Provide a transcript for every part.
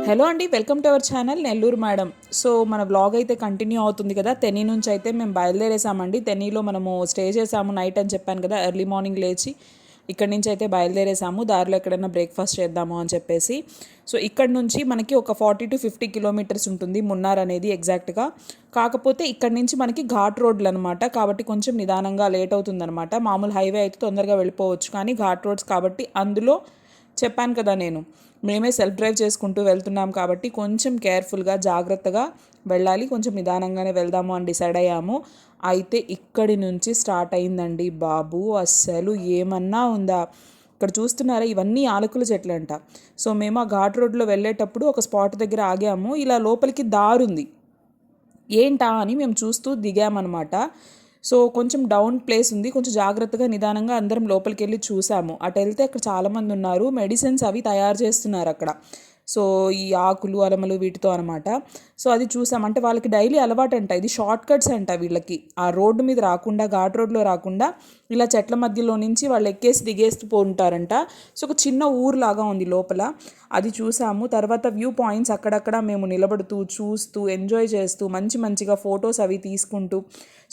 Hello అండి, welcome to our channel Nellore madam. So మన vlog అయితే కంటిన్యూ అవుతుంది కదా. తెనీ నుంచి అయితే మేము బయలుదేరేసామండి. తెనీలో మనము స్టే చేసాము నైట్ అని చెప్పాను కదా. ఎర్లీ మార్నింగ్ లేచి ఇక్కడి నుంచి అయితే బయలుదేరేసాము. దారిలో ఎక్కడైనా బ్రేక్ఫాస్ట్ చేద్దాము అని చెప్పేసి. సో ఇక్కడ నుంచి మనకి ఒక 40 to 50 కిలోమీటర్స్ ఉంటుంది మున్నార్ అనేది ఎగ్జాక్ట్గా. కాకపోతే ఇక్కడ నుంచి మనకి ఘాట్ రోడ్లు అనమాట, కాబట్టి కొంచెం నిదానంగా లేట్ అవుతుందన్నమాట. మామూలు హైవే అయితే తొందరగా వెళ్ళిపోవచ్చు, కానీ ఘాట్ రోడ్స్ కాబట్టి అందులో చెప్పాను కదా నేను, మేమే సెల్ఫ్ డ్రైవ్ చేసుకుంటూ వెళ్తున్నాం కాబట్టి కొంచెం కేర్ఫుల్గా జాగ్రత్తగా వెళ్ళాలి, కొంచెం నిదానంగానే వెళ్దాము అని డిసైడ్ అయ్యాము. అయితే ఇక్కడి నుంచి స్టార్ట్ అయిందండి బాబు, అస్సలు ఏమన్నా ఉందా. ఇక్కడ చూస్తున్నారా, ఇవన్నీ ఆలకుల చెట్లు అంట. సో మేము ఆ ఘాట్ రోడ్లో వెళ్ళేటప్పుడు ఒక స్పాట్ దగ్గర ఆగాము. ఇలా లోపలికి దారుంది, ఏంటా అని మేము చూస్తూ దిగామన్నమాట. సో కొంచెం డౌన్ ప్లేస్ ఉంది, కొంచెం జాగ్రత్తగా నిదానంగా అందరం లోపలికి వెళ్ళి చూసాము. అటు వెళ్తే అక్కడ చాలామంది ఉన్నారు, మెడిసిన్స్ అవి తయారు చేస్తున్నారు అక్కడ. సో ఈ ఆకులు అలమలు వీటితో అనమాట. సో అది చూసాం. అంటే వాళ్ళకి డైలీ అలవాటు అంట, ఇది షార్ట్ కట్స్ అంట వీళ్ళకి. ఆ రోడ్డు మీద రాకుండా, ఘాట్ రోడ్లో రాకుండా ఇలా చెట్ల మధ్యలో నుంచి వాళ్ళు ఎక్కేసి దిగేస్తూ పోంటారంట. సో ఒక చిన్న ఊరులాగా ఉంది లోపల, అది చూసాము. తర్వాత వ్యూ పాయింట్స్ అక్కడక్కడ మేము నిలబడుతూ చూస్తూ ఎంజాయ్ చేస్తూ మంచిగా ఫొటోస్ అవి తీసుకుంటూ.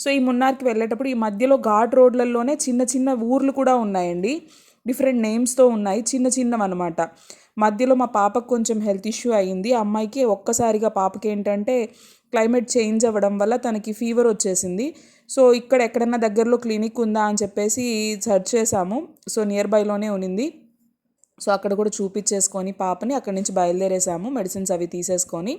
సో ఈ మున్నార్కి వెళ్ళేటప్పుడు ఈ మధ్యలో ఘాట్ రోడ్లలోనే చిన్న చిన్న ఊర్లు కూడా ఉన్నాయండి, డిఫరెంట్ నేమ్స్తో ఉన్నాయి, చిన్నవి అనమాట. మధ్యలో మా పాపకు కొంచెం హెల్త్ ఇష్యూ అయ్యింది. అమ్మాయికి ఒక్కసారిగా పాపకి ఏంటంటే క్లైమేట్ చేంజ్ అవ్వడం వల్ల తనకి ఫీవర్ వచ్చేసింది. సో ఇక్కడ ఎక్కడన్నా దగ్గరలో క్లినిక్ ఉందా అని చెప్పేసి సెర్చ్ చేసాము. సో నియర్ బైలోనే ఉన్నింది. సో అక్కడ కూడా చూపించేసుకొని పాపని అక్కడి నుంచి బయలుదేరేసాము, మెడిసిన్స్ అవి తీసేసుకొని.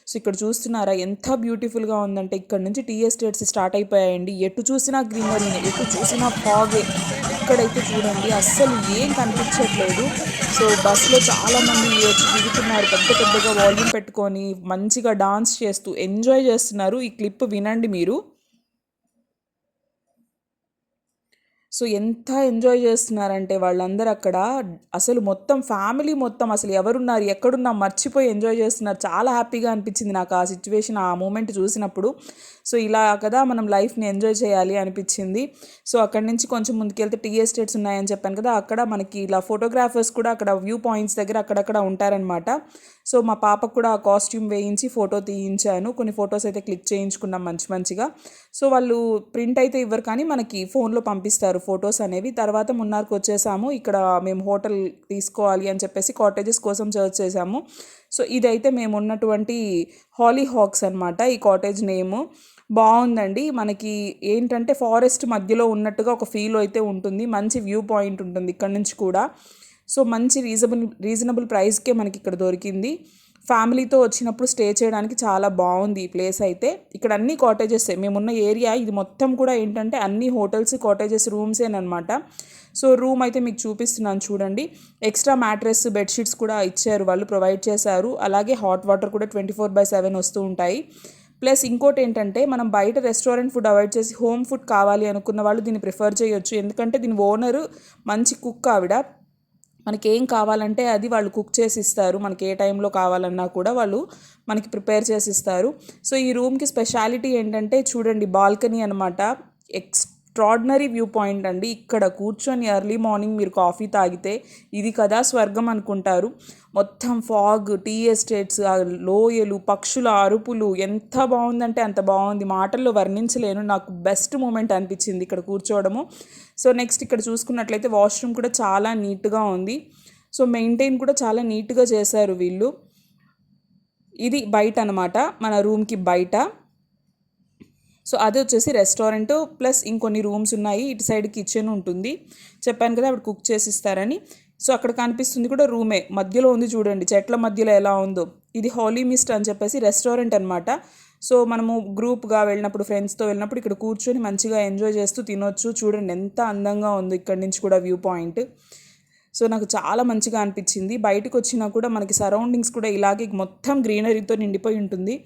సో ఇక్కడ చూస్తున్నారా ఎంత బ్యూటిఫుల్గా ఉందంటే, ఇక్కడ నుంచి టీ ఎస్టేట్స్ స్టార్ట్ అయిపోయాయండి. ఎటు చూసినా గ్రీనరీ, ఎటు చూసినా ఫాగే. ఇక్కడైతే చూడండి అస్సలు ఏం కనిపించట్లేదు. సో బస్సులో చాలామంది వచ్చి దిగుతున్నారు, పెద్దగా వాల్యూమ్ పెట్టుకొని మంచిగా డాన్స్ చేస్తూ ఎంజాయ్ చేస్తున్నారు. ఈ క్లిప్ వినండి మీరు. సో ఎంత ఎంజాయ్ చేస్తున్నారంటే వాళ్ళందరూ అక్కడ, అసలు మొత్తం ఫ్యామిలీ మొత్తం, అసలు ఎవరున్నారు ఎక్కడున్నా మర్చిపోయి ఎంజాయ్ చేస్తున్నారు. చాలా హ్యాపీగా అనిపించింది నాకు ఆ సిచ్యువేషన్, ఆ మూమెంట్ చూసినప్పుడు. సో ఇలా కదా మనం లైఫ్ని ఎంజాయ్ చేయాలి అనిపించింది. సో అక్కడి నుంచి కొంచెం ముందుకెళ్తే టీ ఎస్టేట్స్ ఉన్నాయని చెప్పాను కదా, అక్కడ మనకి ఇలా ఫోటోగ్రాఫర్స్ కూడా అక్కడ వ్యూ పాయింట్స్ దగ్గర అక్కడక్కడ ఉంటారనమాట. సో మా పాపకు కూడా ఆ కాస్ట్యూమ్ వేయించి ఫోటో తీయించాను, కొన్ని ఫొటోస్ అయితే క్లిక్ చేయించుకున్నాం మంచిగా. సో వాళ్ళు ప్రింట్ అయితే ఇవ్వరు, కానీ మనకి ఫోన్లో పంపిస్తారు ఫొటోస్ అనేవి. తర్వాత మున్నార్కి వచ్చేసాము. ఇక్కడ మేము హోటల్ తీసుకోవాలి అని చెప్పేసి కాటేజెస్ కోసం సర్చ్ చేసాము. సో ఇదైతే మేము ఉన్నటువంటి హాలీ హాక్స్ అనమాట ఈ కాటేజ్ నేము. బాగుందండి. మనకి ఏంటంటే ఫారెస్ట్ మధ్యలో ఉన్నట్టుగా ఒక ఫీల్ అయితే ఉంటుంది, మంచి వ్యూ పాయింట్ ఉంటుంది ఇక్కడ నుంచి కూడా. సో మంచి రీజనబుల్ ప్రైస్కే మనకి ఇక్కడ దొరికింది. ఫ్యామిలీతో వచ్చినప్పుడు స్టే చేయడానికి చాలా బాగుంది ఈ ప్లేస్ అయితే. ఇక్కడ అన్ని కాటేజెస్, మేమున్న ఏరియా ఇది మొత్తం కూడా ఏంటంటే అన్ని హోటల్స్, కాటేజెస్, రూమ్సేనమాట. సో రూమ్ అయితే మీకు చూపిస్తున్నాను చూడండి. ఎక్స్ట్రా మ్యాట్రెస్, బెడ్షీట్స్ కూడా ఇచ్చారు, వాళ్ళు ప్రొవైడ్ చేశారు. అలాగే హాట్ వాటర్ కూడా 24/7 వస్తూ ఉంటాయి. ప్లస్ ఇంకోటి ఏంటంటే, మనం బయట రెస్టారెంట్ ఫుడ్ అవాయిడ్ చేసి హోమ్ ఫుడ్ కావాలి అనుకున్న వాళ్ళు దీన్ని ప్రిఫర్ చేయొచ్చు. ఎందుకంటే దీని ఓనరు మంచి కుక్ ఆవిడ. మనకి ఏం కావాలంటే అది వాళ్ళు కుక్ చేసి ఇస్తారు, మనకి ఏ టైంలో కావాలన్నా కూడా వాళ్ళు మనకి ప్రిపేర్ చేసి ఇస్తారు. సో ఈ రూమ్కి స్పెషాలిటీ ఏంటంటే చూడండి, బాల్కనీ అనమాట. ఎక్స్ట్రాడినరీ వ్యూ పాయింట్ అండి. ఇక్కడ కూర్చొని ఎర్లీ మార్నింగ్ మీరు కాఫీ తాగితే ఇది కదా స్వర్గం అనుకుంటారు. మొత్తం ఫాగ్, టీ ఎస్టేట్స్, లోయలు, పక్షుల అరుపులు, ఎంత బాగుందంటే అంత బాగుంది, మాటల్లో వర్ణించలేను. నాకు బెస్ట్ మూమెంట్ అనిపించింది ఇక్కడ కూర్చోవడము. సో నెక్స్ట్ ఇక్కడ చూసుకున్నట్లయితే వాష్రూమ్ కూడా చాలా నీట్గా ఉంది. సో మెయింటైన్ కూడా చాలా నీట్గా చేశారు వీళ్ళు. ఇది బయట అనమాట, మన రూమ్కి బయట. సో అది వచ్చేసి రెస్టారెంట్, ప్లస్ ఇంకొన్ని రూమ్స్ ఉన్నాయి. ఇటు సైడ్ కిచెన్ ఉంటుంది, చెప్పాను కదా అప్పుడు కుక్ చేసి ఇస్తారని. సో అక్కడ కనిపిస్తుంది కూడా రూమే, మధ్యలో ఉంది చూడండి, చెట్ల మధ్యలో ఎలా ఉందో. ఇది హాలీ మిస్ట్ అని చెప్పేసి రెస్టారెంట్ అనమాట. సో మనము గ్రూప్గా వెళ్ళినప్పుడు, ఫ్రెండ్స్తో వెళ్ళినప్పుడు ఇక్కడ కూర్చొని మంచిగా ఎంజాయ్ చేస్తూ తినొచ్చు. చూడండి ఎంత అందంగా ఉందో ఇక్కడ నుంచి కూడా వ్యూ పాయింట్. సో నాకు చాలా మంచిగా అనిపించింది. బయటకు వచ్చినా కూడా మనకి సరౌండింగ్స్ కూడా ఇలాగే మొత్తం గ్రీనరీతో నిండిపోయి ఉంటుంది.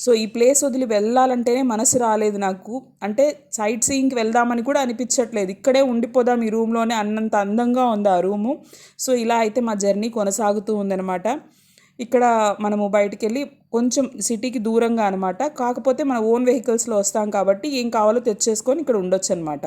సో ఈ ప్లేస్ వదిలి వెళ్ళాలంటేనే మనసు రాలేదు నాకు. అంటే సైట్ సీయింగ్కి వెళ్దామని కూడా అనిపించట్లేదు, ఇక్కడే ఉండిపోదాం ఈ రూమ్లోనే అన్నంత అందంగా ఉంది ఆ రూము. సో ఇలా అయితే మా జర్నీ కొనసాగుతూ ఉందన్నమాట. ఇక్కడ మనము బయటికి వెళ్ళి కొంచెం సిటీకి దూరంగా అనమాట, కాకపోతే మన ఓన్ వెహికల్స్లో వస్తాం కాబట్టి ఏం కావాలో తెచ్చేసుకొని ఇక్కడ ఉండొచ్చు అనమాట.